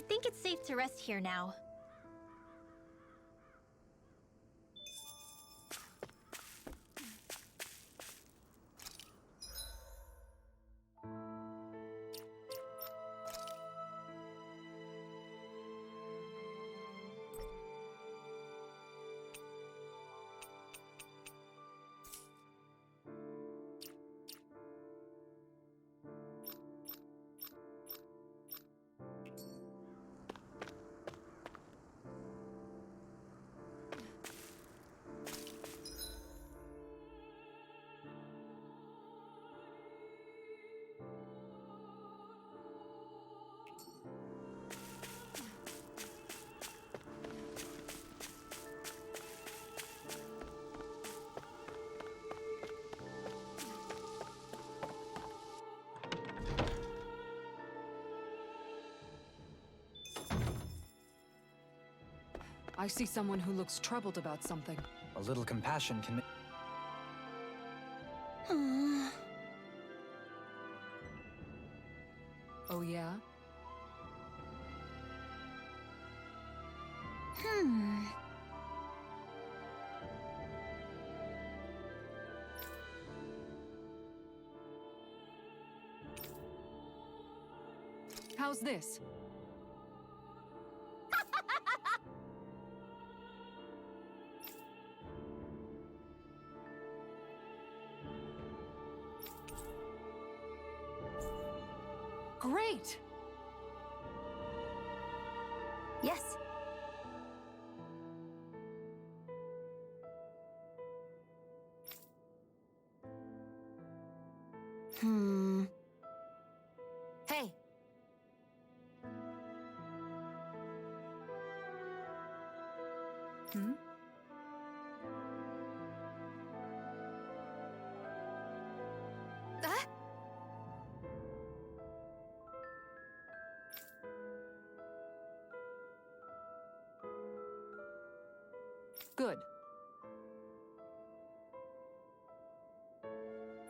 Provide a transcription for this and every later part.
think it's safe to rest here now. I see someone who looks troubled about something. A little compassion can... Oh yeah? How's this? Great! Yes. Hey. Hmm? Ah? Good.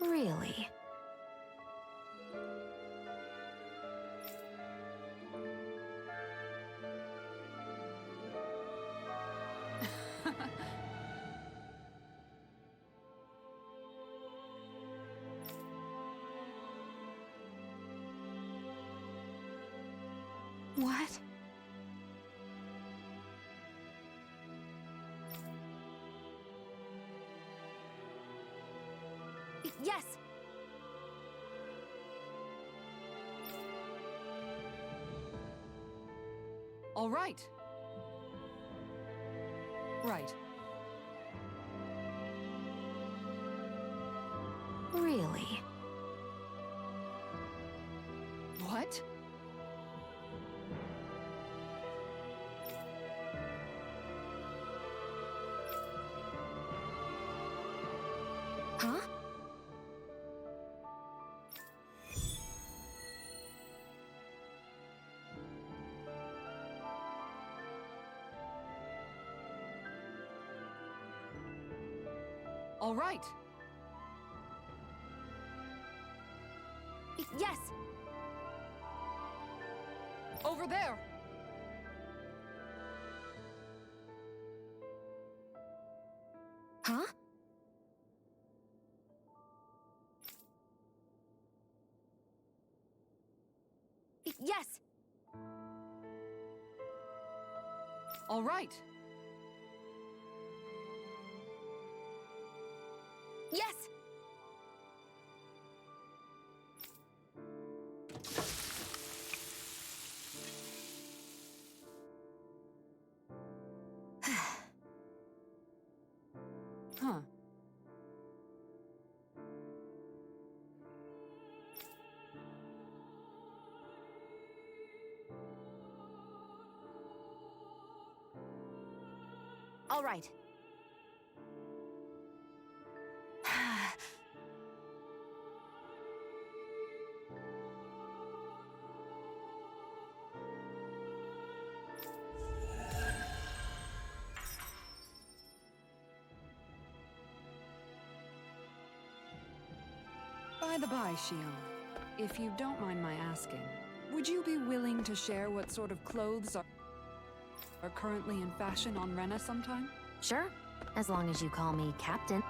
Really? What? Yes! All right. Right. Really? What? Huh? All right. Yes! Over there. Huh? Yes! All right. Yes! Huh. All right. By the by, Xion, if you don't mind my asking, would you be willing to share what sort of clothes are currently in fashion on Rena sometime? Sure, as long as you call me Captain.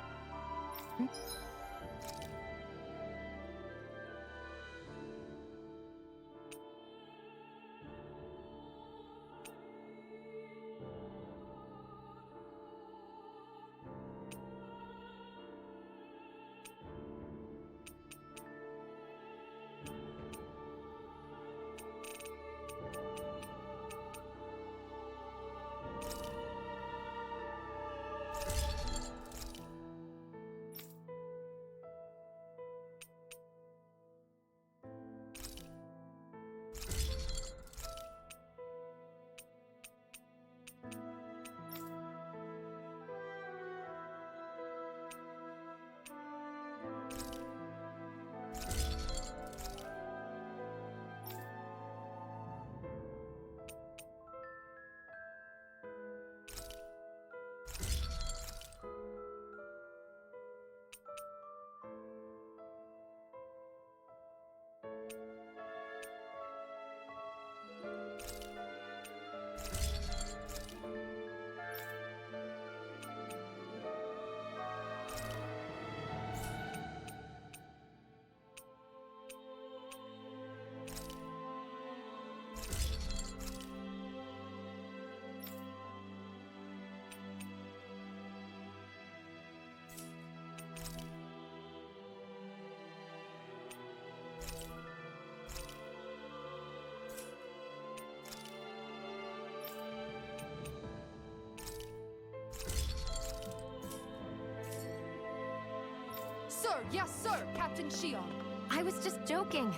Sir, yes, sir, Captain Shion. I was just joking.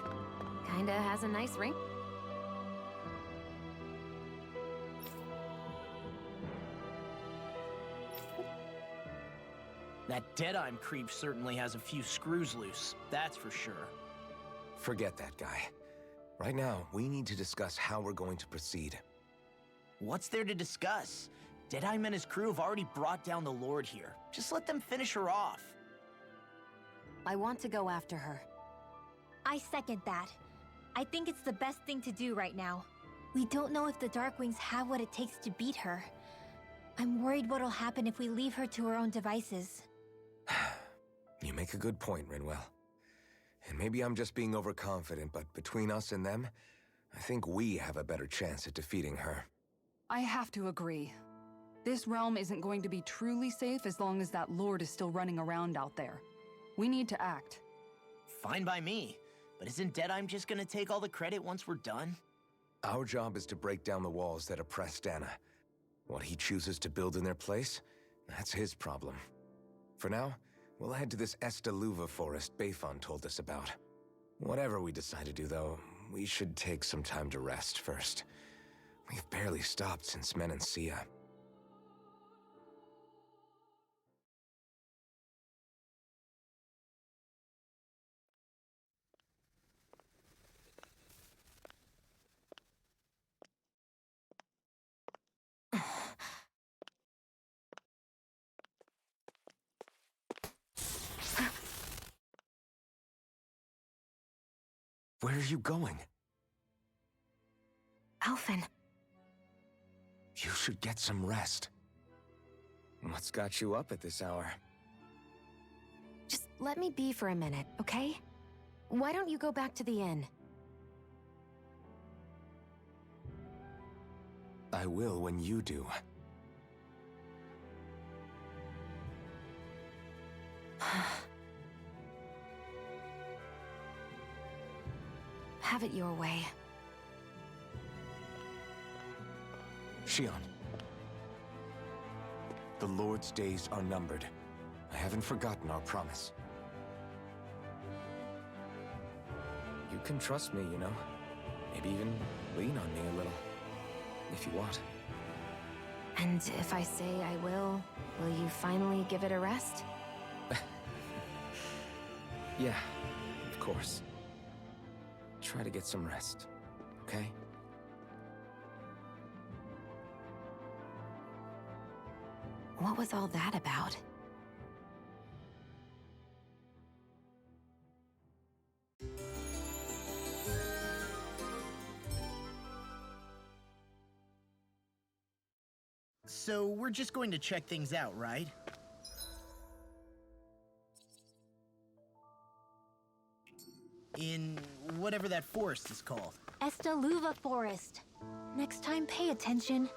Kinda has a nice ring. That Deadeye creep certainly has a few screws loose, that's for sure. Forget that guy. Right now, we need to discuss how we're going to proceed. What's there to discuss? Deadeye and his crew have already brought down the Lord here. Just let them finish her off. I want to go after her. I second that. I think it's the best thing to do right now. We don't know if the Darkwings have what it takes to beat her. I'm worried what'll happen if we leave her to her own devices. You make a good point, Rinwell. And maybe I'm just being overconfident, but between us and them, I think we have a better chance at defeating her. I have to agree. This realm isn't going to be truly safe as long as that Lord is still running around out there. We need to act. Fine by me. But isn't Deadeye just gonna take all the credit once we're done? Our job is to break down the walls that oppress Dana. What he chooses to build in their place, that's his problem. For now, we'll head to this Estaluva forest Bayfon told us about. Whatever we decide to do, though, we should take some time to rest first. We've barely stopped since Menancia. Where are you going? Alphen. You should get some rest. What's got you up at this hour? Just let me be for a minute, okay? Why don't you go back to the inn? I will when you do. Have it your way. Shion. The Lord's days are numbered. I haven't forgotten our promise. You can trust me, you know. Maybe even lean on me a little. If you want. And if I say I will you finally give it a rest? Yeah, of course. Try to get some rest, okay? What was all that about? So we're just going to check things out, right? In whatever that forest is called. Estaluva Forest. Next time, pay attention.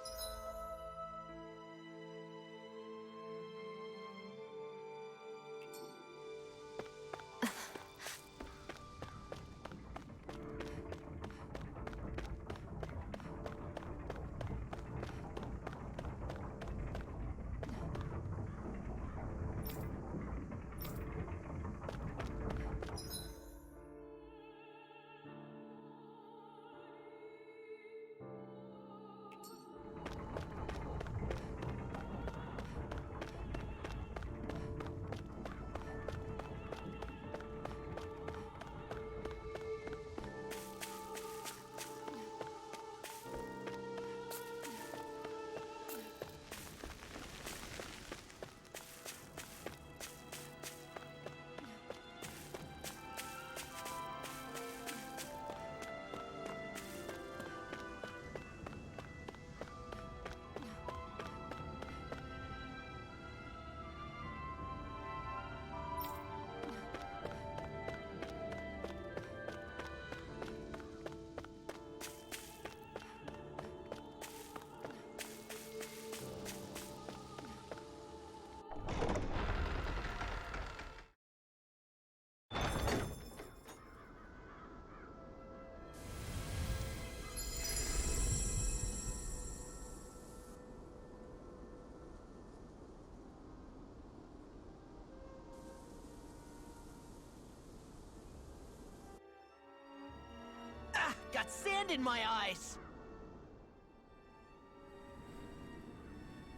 Ah! Got sand in my eyes!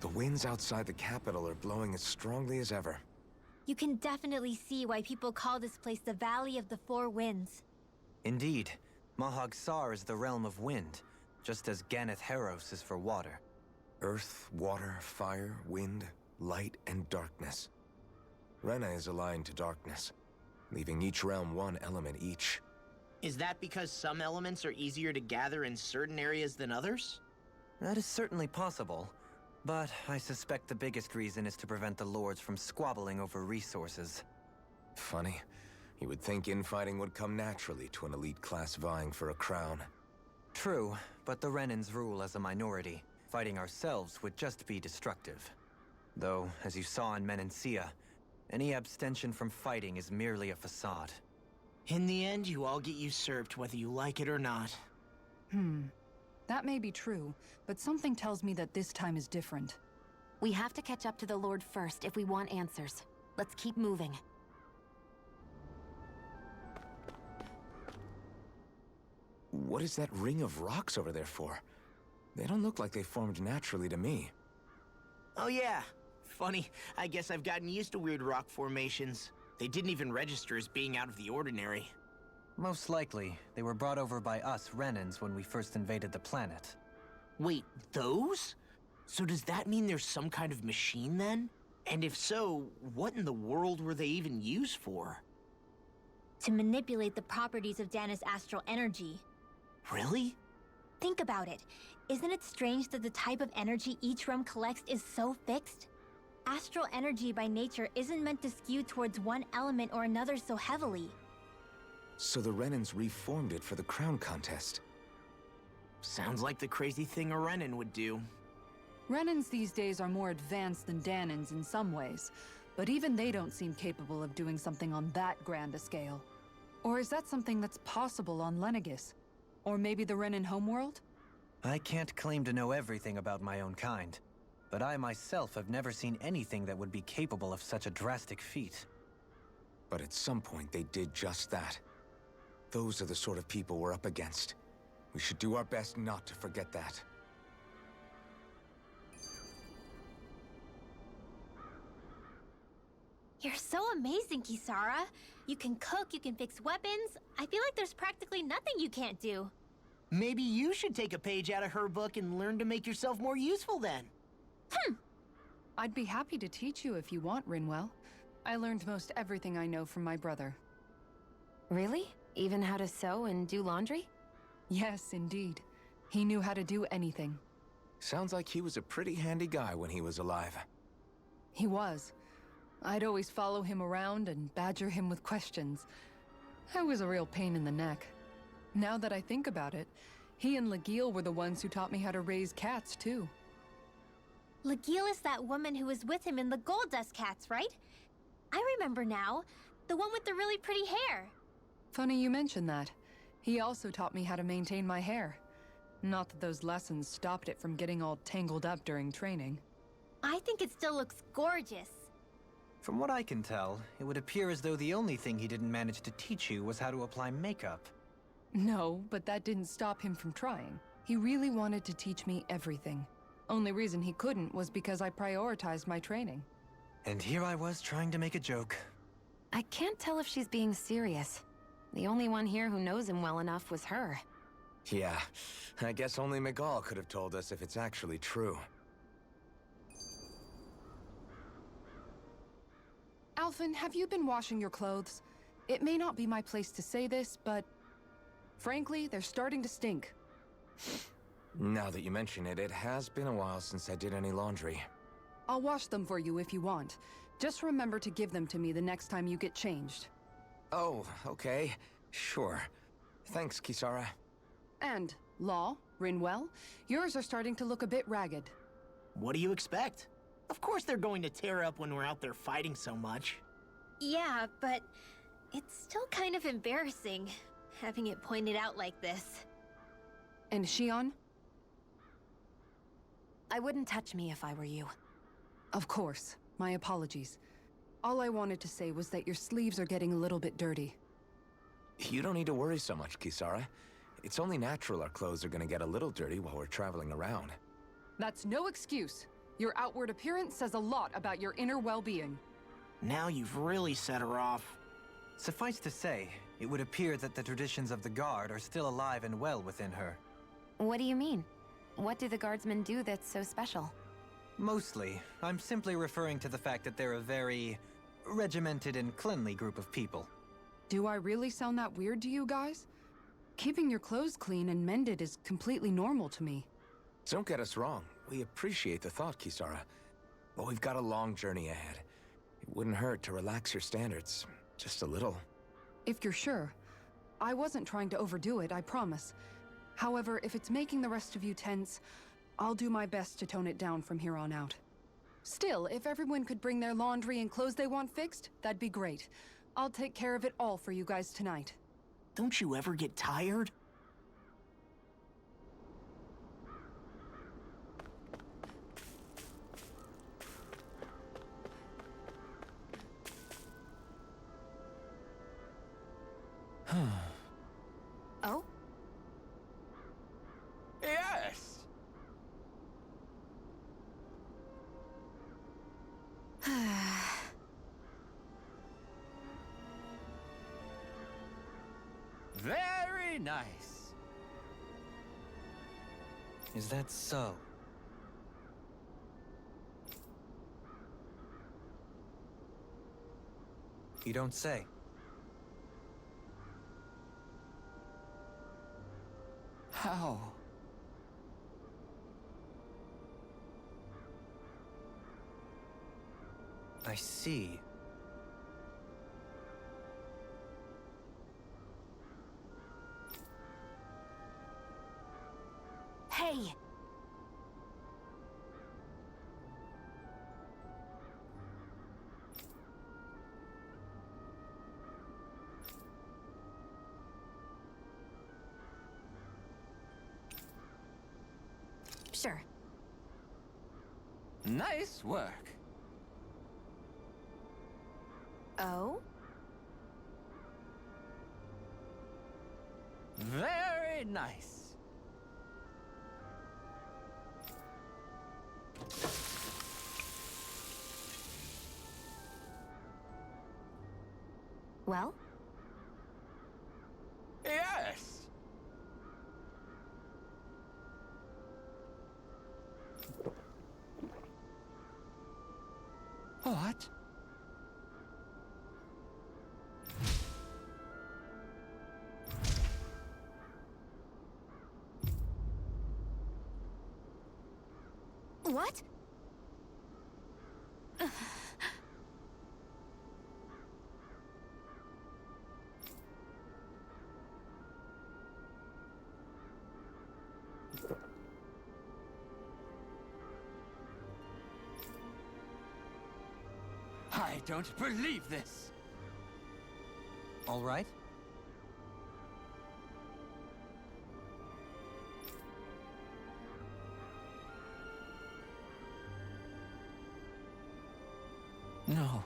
The winds outside the capital are blowing as strongly as ever. You can definitely see why people call this place the Valley of the Four Winds. Indeed. Mahag Sar is the realm of wind, just as Ganeth Heros is for water. Earth, water, fire, wind, light, and darkness. Rena is aligned to darkness, leaving each realm one element each. Is that because some elements are easier to gather in certain areas than others? That is certainly possible, but I suspect the biggest reason is to prevent the lords from squabbling over resources. Funny. You would think infighting would come naturally to an elite class vying for a crown. True, but the Renans rule as a minority. Fighting ourselves would just be destructive. Though, as you saw in Menancia, any abstention from fighting is merely a facade. In the end, you all get usurped whether you like it or not. That may be true, but something tells me that this time is different. We have to catch up to the Lord first if we want answers. Let's keep moving. What is that ring of rocks over there for? They don't look like they formed naturally to me. Oh yeah. Funny, I guess I've gotten used to weird rock formations. They didn't even register as being out of the ordinary. Most likely, they were brought over by us Renans when we first invaded the planet. Wait, those? So does that mean there's some kind of machine then? And if so, what in the world were they even used for? To manipulate the properties of Dana's astral energy. Really? Think about it. Isn't it strange that the type of energy each realm collects is so fixed? Astral energy by nature isn't meant to skew towards one element or another so heavily. So the Renans reformed it for the crown contest. Sounds like the crazy thing a Renan would do. Renans these days are more advanced than Danans in some ways, but even they don't seem capable of doing something on that grand a scale. Or is that something that's possible on Lenegis? Or maybe the Renan homeworld? I can't claim to know everything about my own kind, but I myself have never seen anything that would be capable of such a drastic feat. But at some point they did just that. Those are the sort of people we're up against. We should do our best not to forget that. You're so amazing, Kisara. You can cook, you can fix weapons. I feel like there's practically nothing you can't do. Maybe you should take a page out of her book and learn to make yourself more useful then. I'd be happy to teach you if you want, Rinwell. I learned most everything I know from my brother. Really? Even how to sew and do laundry? Yes, indeed. He knew how to do anything. Sounds like he was a pretty handy guy when he was alive. He was. I'd always follow him around and badger him with questions. I was a real pain in the neck. Now that I think about it, he and Legil were the ones who taught me how to raise cats, too. Legil is that woman who was with him in the Gold Dust Cats, right? I remember now. The one with the really pretty hair. Funny you mention that. He also taught me how to maintain my hair. Not that those lessons stopped it from getting all tangled up during training. I think it still looks gorgeous. From what I can tell, it would appear as though the only thing he didn't manage to teach you was how to apply makeup. No, but that didn't stop him from trying. He really wanted to teach me everything. Only reason he couldn't was because I prioritized my training. And here I was trying to make a joke. I can't tell if she's being serious. The only one here who knows him well enough was her. Yeah, I guess only Miguel could have told us if it's actually true. Alphen, have you been washing your clothes? It may not be my place to say this, but frankly, they're starting to stink. Now that you mention it, it has been a while since I did any laundry. I'll wash them for you if you want. Just remember to give them to me the next time you get changed. Oh, okay. Sure. Thanks, Kisara. And, Law, Rinwell, yours are starting to look a bit ragged. What do you expect? Of course they're going to tear up when we're out there fighting so much. Yeah, but it's still kind of embarrassing, having it pointed out like this. And Shion? I wouldn't touch me if I were you. Of course. My apologies. All I wanted to say was that your sleeves are getting a little bit dirty. You don't need to worry so much, Kisara. It's only natural our clothes are gonna get a little dirty while we're traveling around. That's no excuse. Your outward appearance says a lot about your inner well-being. Now you've really set her off. Suffice to say, it would appear that the traditions of the Guard are still alive and well within her. What do you mean? What do the guardsmen do that's so special? Mostly, I'm simply referring to the fact that they're a very regimented and cleanly group of people. Do I really sound that weird to you guys? Keeping your clothes clean and mended is completely normal to me. Don't get us wrong. We appreciate the thought, Kisara. But we've got a long journey ahead. It wouldn't hurt to relax your standards. Just a little. If you're sure. I wasn't trying to overdo it, I promise. However, if it's making the rest of you tense, I'll do my best to tone it down from here on out. Still, if everyone could bring their laundry and clothes they want fixed, that'd be great. I'll take care of it all for you guys tonight. Don't you ever get tired? Oh? Yes! Very nice. Is that so? You don't say. How? I see. Hey! Sure. Nice work. Oh? Very nice. Well? Yes. What? What? I don't believe this. All right? No.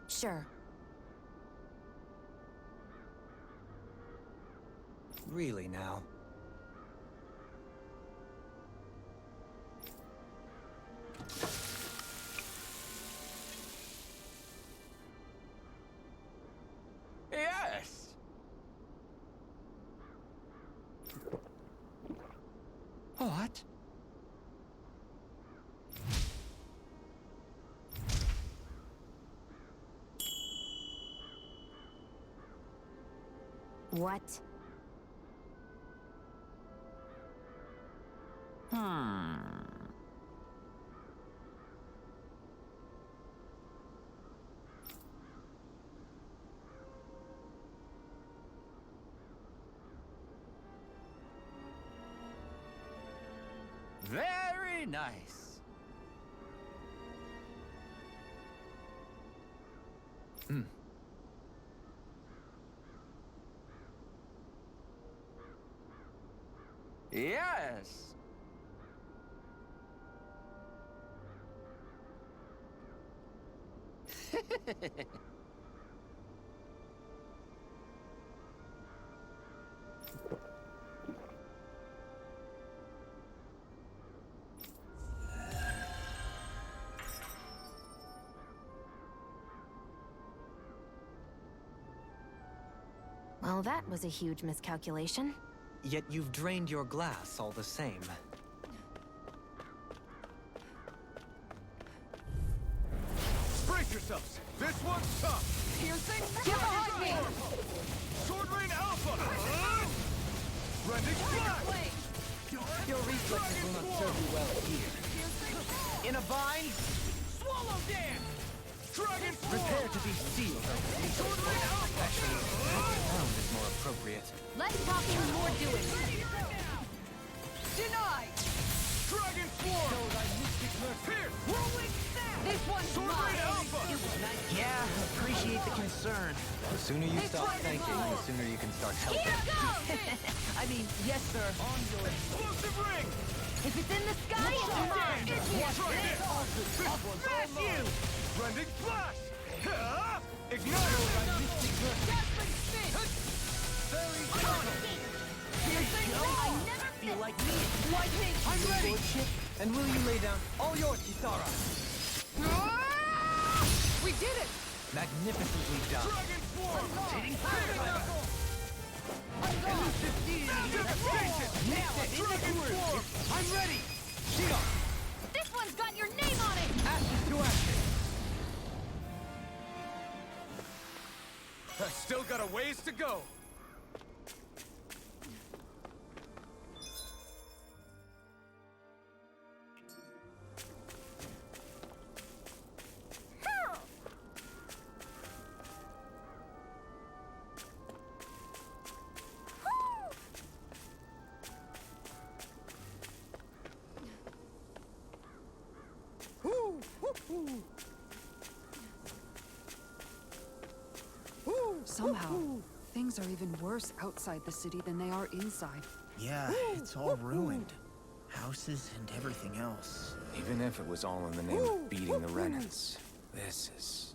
Sure. Really now? Yes! What? What? Very nice. Yes! Well, that was a huge miscalculation. Yet you've drained your glass all the same. Brace yourselves! This one's tough! Piercing? Get behind me! Sword Rain Alpha! Rending Flash! Your reflexes will not serve you well here. In a bind, swallow dance! Dragon Prepare to be sealed. Sword Rain Alpha! Actually, pound is more appropriate. Less talking, more doing. Denied! Dragon Swarm! Pierce! Rolling snap! This one's Sword Rain mine! Alpha! Yeah, appreciate the concern. The sooner you It's stop right in thanking, mine. the sooner you can start helping. Here goes! I mean, yes, sir. Explosive Ring! If it's in the sky, it's mine! Try this! Smash you! Rending Flash! Ignite! Dazzling spin! Very subtle! I never Feel like me? Lightning! I'm ready! And will you lay down all yours, Kisara? Ah! We did it! Magnificently done. Dragon Swarm! Now Dragon Swarm! I'm ready! Shield! This one's got your name on it! Ashes to ashes! I've still got a ways to go! Somehow, things are even worse outside the city than they are inside. Yeah, it's all ruined. Houses and everything else. Even if it was all in the name of beating the Renans, this is...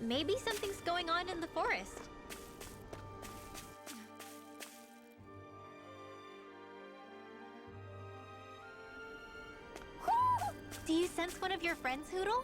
Maybe something's going on in the forest. sense one of your friends, Hoodle?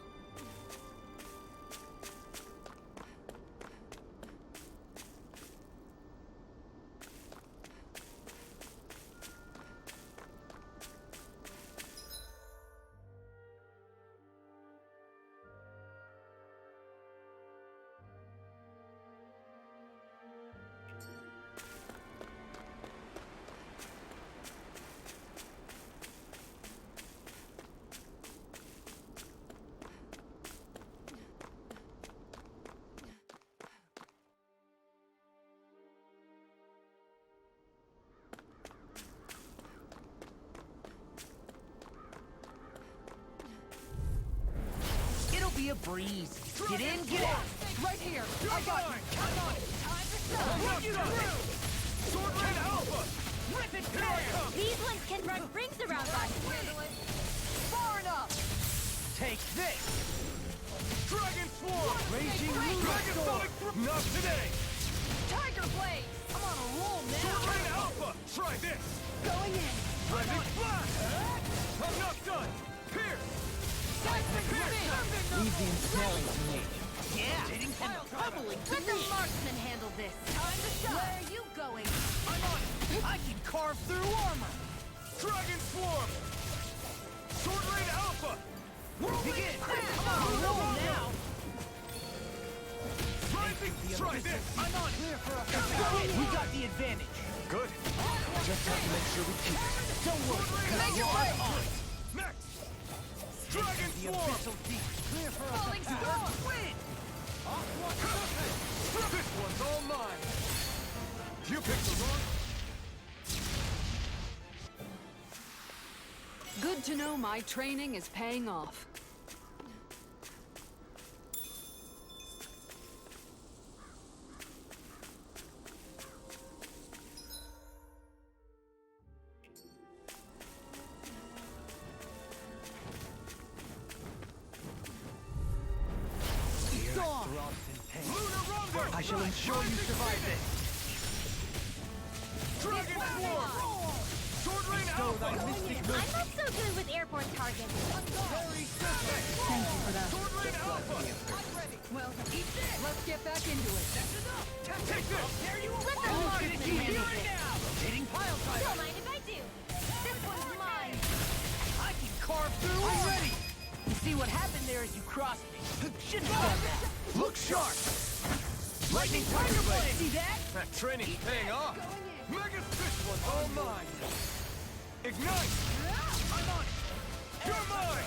It'll be a breeze. Get in, get out. Right here! I got you! Come on. Time to stop. Look you through! Sword Rain Alpha! Rip it Here I come! These ones can run rings around us. Far enough. Take this. Dragon Swarm! Raging Dragon Lunar Sonic Not today! Tiger Blade. I'm on a roll now. Sword Rain Alpha! Try this! Going in. Blazing Blast! I'm not done! Pierce! Leave the ensnaring to me. Yeah. And the pummeling to Let the me. marksman handle this. Time to shine. Where are you going? I'm on it. I can carve through armor. Dragon Swarm! Sword Rain Alpha! Begin. I'm on a roll now. Rising! Try this! I'm on clear for a We got the advantage. Good. Just have to make sure we keep it. Don't worry. Make You're it right. on. Next! Dragon The Swarm! official deep. Clear for us. Falling storm. Win. This one's all mine! You picked the wrong... Good to know my training is paying off. Dawn. Lunar Rumble! I shall ensure you survive this. Dragon Swarm! Sword Rain Alpha! I'm not so good with airborne targets. Thank you for that. Sword Rain Alpha! Well, let's get back into it. Take this! There you Let the are. marksman Here handle and this. now. Rotating pile Don't driver. mind if I do. This one's mine. I can carve through. I'm ready. You see what happened there as you crossed me. Shouldn't have done that. Look sharp! Lightning Tiger Blade. See that? That training's paying off! Mega Fish one's all mine! Ignite! I'm on it. You're mine!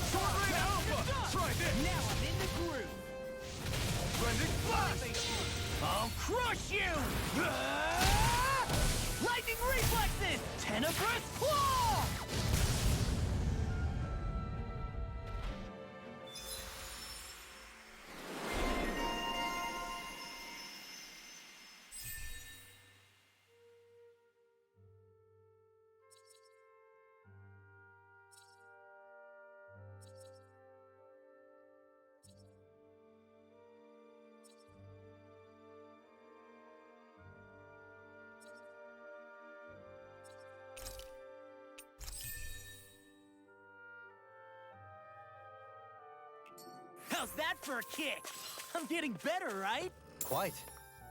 Sword Rain Alpha! Try this! Now I'm in the groove. Blending Blast! I'll crush you! Lightning reflexes! Tenebrous claw! How's that for a kick? I'm getting better, right? Quite.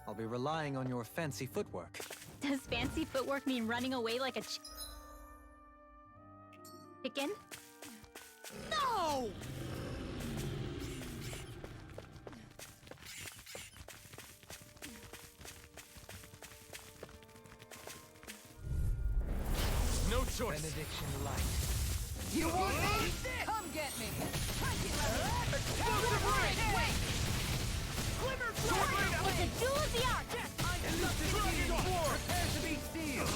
I'll be relying on your fancy footwork. Does fancy footwork mean running away like a chicken? No! No choice! Benediction light. You want me? Come get me! Explosive Ring! Glimmer Sword Rain It's Alpha! a duel of the arts! Dragon Swarm! Prepare to be sealed.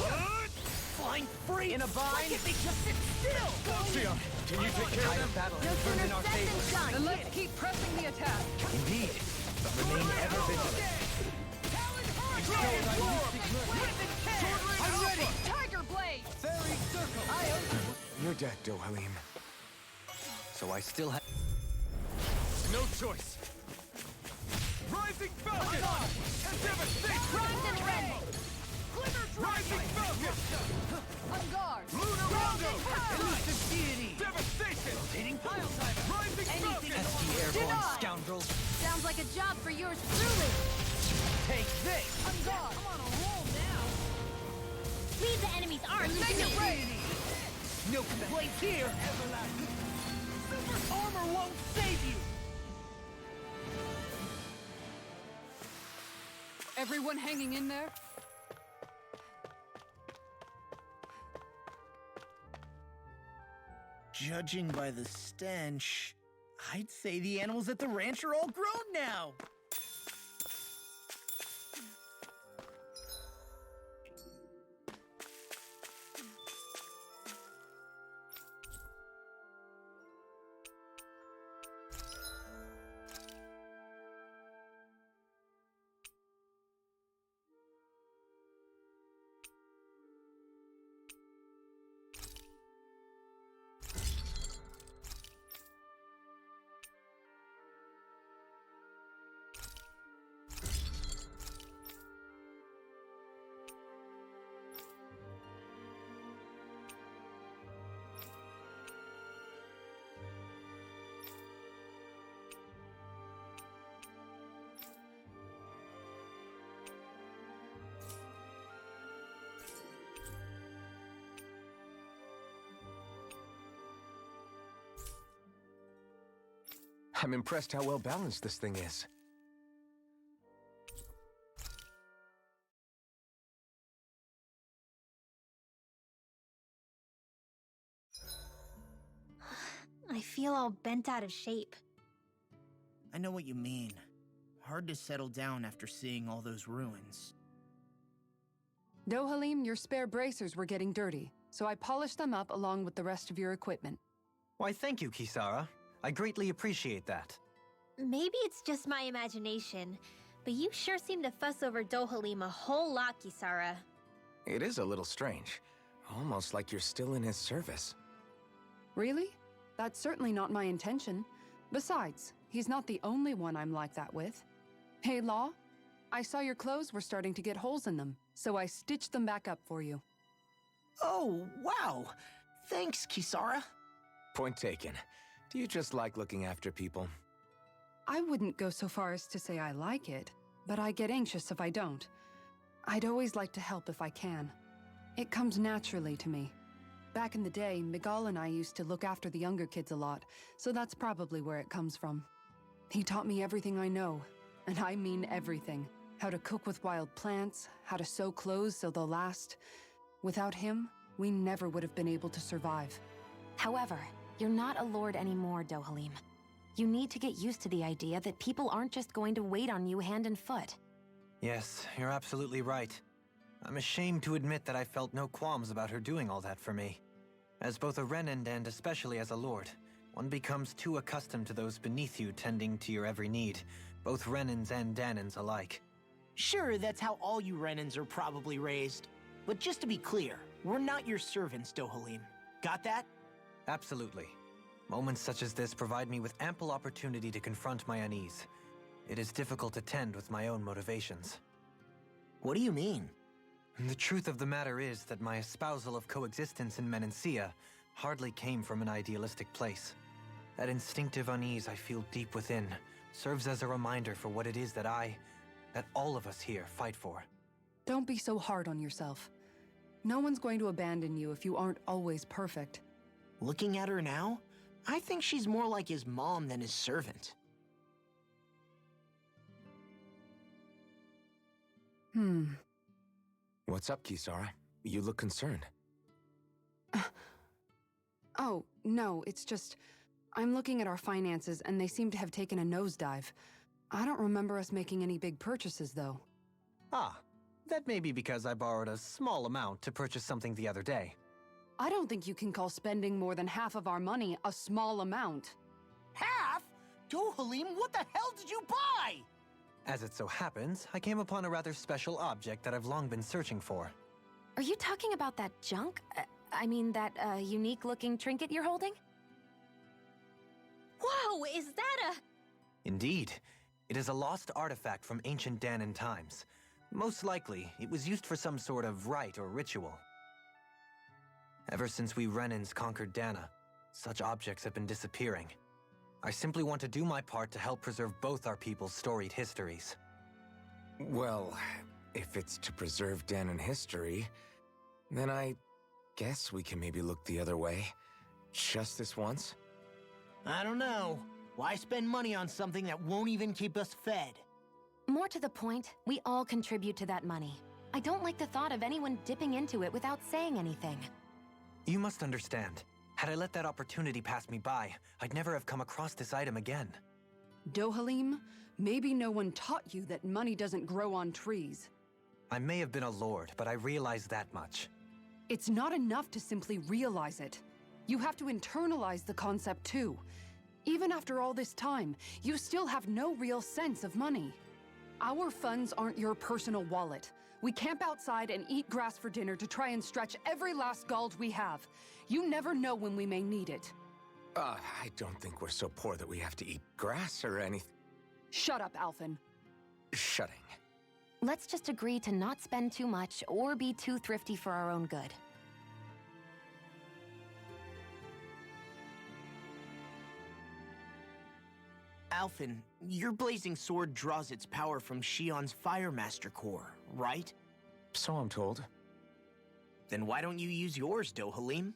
Flying free in a bind. Why can't they just sit still? Sia, can you take care of them? Battle No has turned sooner in our said than favor. done. Then let's keep pressing the attack. Indeed. But remain ever vigilant. Talon Dragon Swarm! I'm ready. Tiger Blade! Fairy circle. I owe you. You're dead, Dohalim. So I still have... No choice! Rising Falcon! Devastation! Primed and ready! Rising Falcon! On guard! Lunar Rondo! Elusive deity! Devastation! Rotating pile driver! Rising Falcon! Pesky airborne scoundrels! Sounds like a job for yours truly. Take this! On guard! I'm on a roll now! Leave the enemy's arms Make to it me! rain! No complaints here! Everlasting! Super armor won't save you! Everyone hanging in there? Judging by the stench, I'd say the animals at the ranch are all grown now. I'm impressed how well balanced this thing is. I feel all bent out of shape. I know what you mean. Hard to settle down after seeing all those ruins. Dohalim, your spare bracers were getting dirty, so I polished them up along with the rest of your equipment. Why, thank you, Kisara. I greatly appreciate that. Maybe it's just my imagination, but you sure seem to fuss over Dohalim a whole lot, Kisara. It is a little strange. Almost like you're still in his service. Really? That's certainly not my intention. Besides, he's not the only one I'm like that with. Hey, Law, I saw your clothes were starting to get holes in them, so I stitched them back up for you. Oh, wow. Thanks, Kisara. Point taken. Do you just like looking after people? I wouldn't go so far as to say I like it, but I get anxious if I don't. I'd always like to help if I can. It comes naturally to me. Back in the day, Miguel and I used to look after the younger kids a lot, so that's probably where it comes from. He taught me everything I know, and I mean everything. How to cook with wild plants, how to sew clothes so they'll last. Without him, we never would have been able to survive. However, you're not a lord anymore, Dohalim. You need to get used to the idea that people aren't just going to wait on you hand and foot. Yes, you're absolutely right. I'm ashamed to admit that I felt no qualms about her doing all that for me. As both a Renan and especially as a lord, one becomes too accustomed to those beneath you tending to your every need, both Renans and Danans alike. Sure, that's how all you Renans are probably raised. But just to be clear, we're not your servants, Dohalim. Got that? Absolutely. Moments such as this provide me with ample opportunity to confront my unease. It is difficult to tend with my own motivations. What do you mean? The truth of the matter is that my espousal of coexistence in Menancia hardly came from an idealistic place. That instinctive unease I feel deep within serves as a reminder for what it is that all of us here fight for. Don't be so hard on yourself. No one's going to abandon you if you aren't always perfect. Looking at her now, I think she's more like his mom than his servant. What's up, Kisara? You look concerned. Oh, no, it's just... I'm looking at our finances and they seem to have taken a nosedive. I don't remember us making any big purchases, though. Ah, that may be because I borrowed a small amount to purchase something the other day. I don't think you can call spending more than half of our money a small amount. Half? Dohalim, what the hell did you buy? As it so happens, I came upon a rather special object that I've long been searching for. Are you talking about that junk? I mean, that unique-looking trinket you're holding? Whoa, is that a... Indeed. It is a lost artifact from ancient Danan times. Most likely, it was used for some sort of rite or ritual. Ever since we Renans conquered Dana, such objects have been disappearing. I simply want to do my part to help preserve both our people's storied histories. Well, if it's to preserve Danan history, then I guess we can maybe look the other way. Just this once? I don't know. Why spend money on something that won't even keep us fed? More to the point, we all contribute to that money. I don't like the thought of anyone dipping into it without saying anything. You must understand. Had I let that opportunity pass me by, I'd never have come across this item again. Dohalim, maybe no one taught you that money doesn't grow on trees. I may have been a lord, but I realize that much. It's not enough to simply realize it. You have to internalize the concept too. Even after all this time, you still have no real sense of money. Our funds aren't your personal wallet. We camp outside and eat grass for dinner to try and stretch every last gold we have. You never know when we may need it. I don't think we're so poor that we have to eat grass or anything. Shut up, Alphen. Shutting. Let's just agree to not spend too much or be too thrifty for our own good. Alphen, your blazing sword draws its power from Shion's Firemaster core, right? So I'm told. Then why don't you use yours, Dohalim?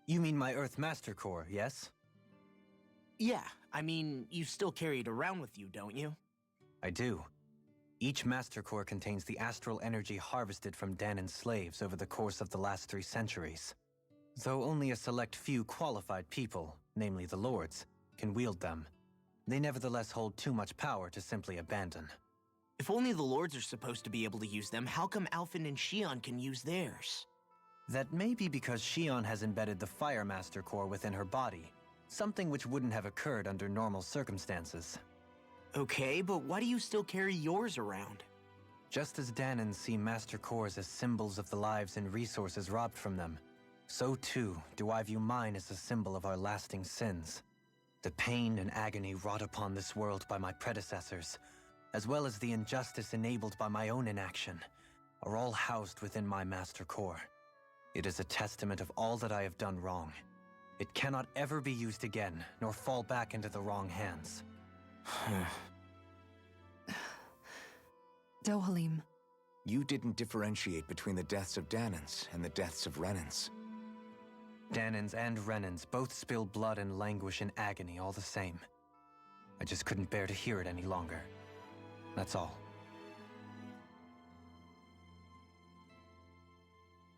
You mean my Earth Master Core, yes? Yeah, I mean, you still carry it around with you, don't you? I do. Each Master Core contains the astral energy harvested from Danan's slaves over the course of the last 3 centuries. Though only a select few qualified people, namely the Lords, can wield them, they nevertheless hold too much power to simply abandon. If only the Lords are supposed to be able to use them, how come Alphen and Shion can use theirs? That may be because Shion has embedded the Firemaster Core within her body, something which wouldn't have occurred under normal circumstances. Okay, but why do you still carry yours around? Just as Danans see Master Cores as symbols of the lives and resources robbed from them, so too do I view mine as a symbol of our lasting sins. The pain and agony wrought upon this world by my predecessors, as well as the injustice enabled by my own inaction, are all housed within my Master Core. It is a testament of all that I have done wrong. It cannot ever be used again, nor fall back into the wrong hands. Dohalim. You didn't differentiate between the deaths of Danans and the deaths of Renans. Danans and Renans both spill blood and languish in agony all the same. I just couldn't bear to hear it any longer. That's all.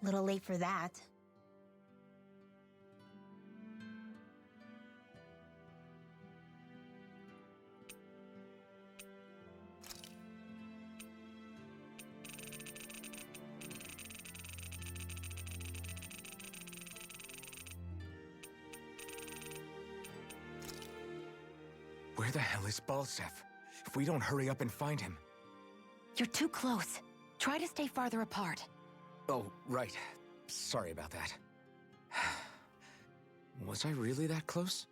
Little late for that. Where the hell is Balseph? If we don't hurry up and find him... You're too close. Try to stay farther apart. Oh, right. Sorry about that. Was I really that close?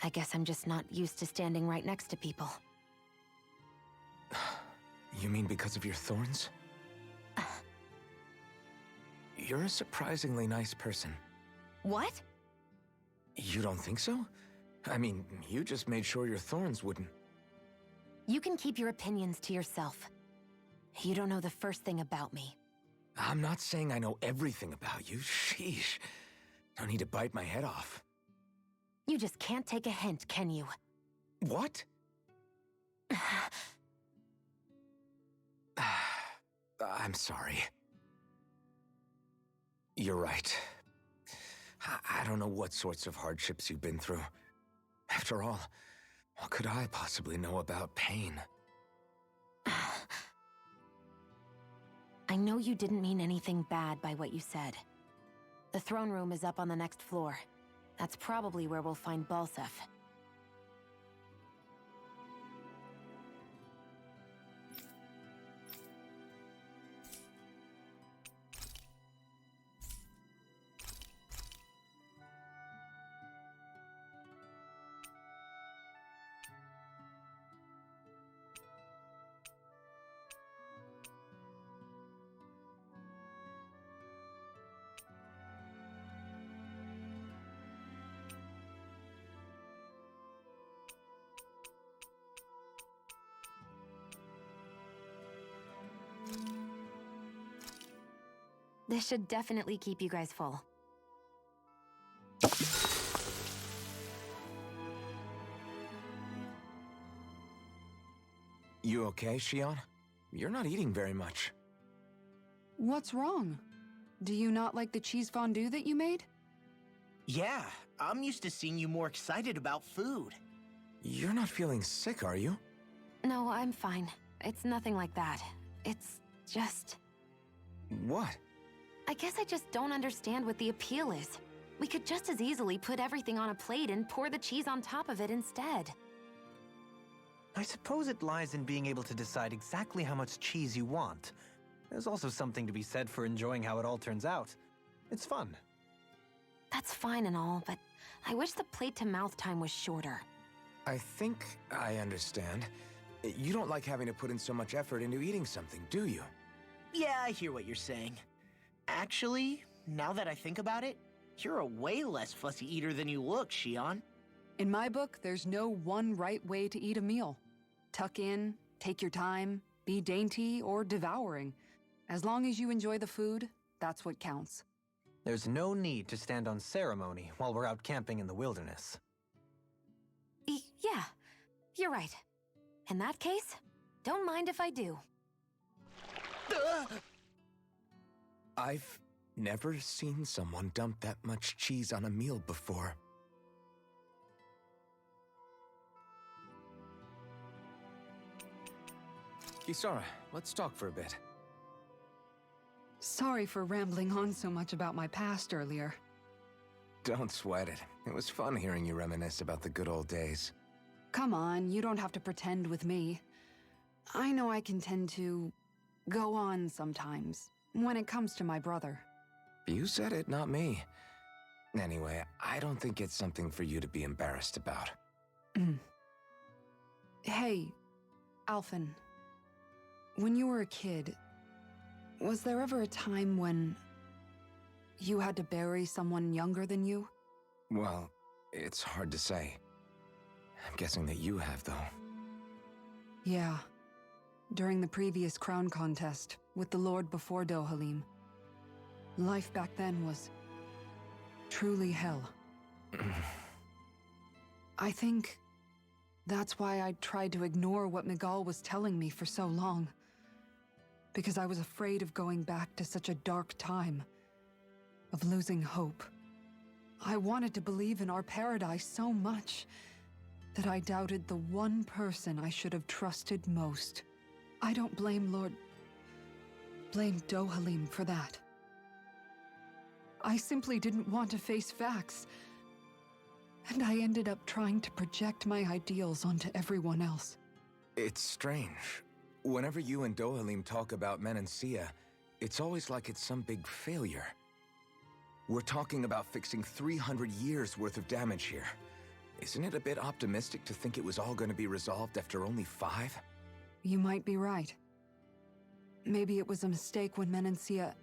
I guess I'm just not used to standing right next to people. You mean because of your thorns? You're a surprisingly nice person. What? You don't think so? I mean, you just made sure your thorns wouldn't... You can keep your opinions to yourself. You don't know the first thing about me. I'm not saying I know everything about you. Sheesh. No need to bite my head off. You just can't take a hint, can you? What? I'm sorry. You're right. I don't know what sorts of hardships you've been through. After all, what could I possibly know about pain? I know you didn't mean anything bad by what you said. The throne room is up on the next floor. That's probably where we'll find Balseph. This should definitely keep you guys full. You okay, Shion? You're not eating very much. What's wrong? Do you not like the cheese fondue that you made? Yeah, I'm used to seeing you more excited about food. You're not feeling sick, are you? No, I'm fine. It's nothing like that. It's just... What? I guess I just don't understand what the appeal is. We could just as easily put everything on a plate and pour the cheese on top of it instead. I suppose it lies in being able to decide exactly how much cheese you want. There's also something to be said for enjoying how it all turns out. It's fun. That's fine and all, but I wish the plate-to-mouth time was shorter. I think I understand. You don't like having to put in so much effort into eating something, do you? Yeah, I hear what you're saying. Actually, now that I think about it, you're a way less fussy eater than you look, Shion. In my book, there's no one right way to eat a meal. Tuck in, take your time, be dainty or devouring. As long as you enjoy the food, that's what counts. There's no need to stand on ceremony while we're out camping in the wilderness. Yeah, you're right. In that case, don't mind if I do. I've never seen someone dump that much cheese on a meal before. Kisara, let's talk for a bit. Sorry for rambling on so much about my past earlier. Don't sweat it. It was fun hearing you reminisce about the good old days. Come on, you don't have to pretend with me. I know I can tend to go on sometimes when it comes to my brother. You said it, not me. Anyway, I don't think it's something for you to be embarrassed about. Hey, Alphen. When you were a kid, was there ever a time when you had to bury someone younger than you? Well, it's hard to say. I'm guessing that you have, though. Yeah. During the previous crown contest, with the Lord before Dohalim. Life back then was truly hell. I think that's why I tried to ignore what Miguel was telling me for so long. Because I was afraid of going back to such a dark time, of losing hope. I wanted to believe in our paradise so much that I doubted the one person I should have trusted most. I don't blame Dohalim for that. I simply didn't want to face facts. And I ended up trying to project my ideals onto everyone else. It's strange. Whenever you and Dohalim talk about Menancia, it's always like it's some big failure. We're talking about fixing 300 years worth of damage here. Isn't it a bit optimistic to think it was all going to be resolved after only 5? You might be right. Maybe it was a mistake when Menancia...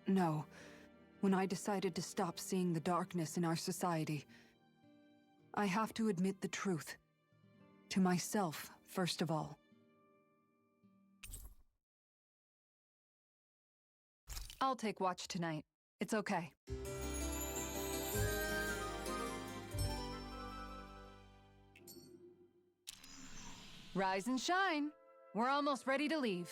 No, when I decided to stop seeing the darkness in our society. I have to admit the truth. To myself, first of all. I'll take watch tonight. It's okay. Rise and shine. We're almost ready to leave.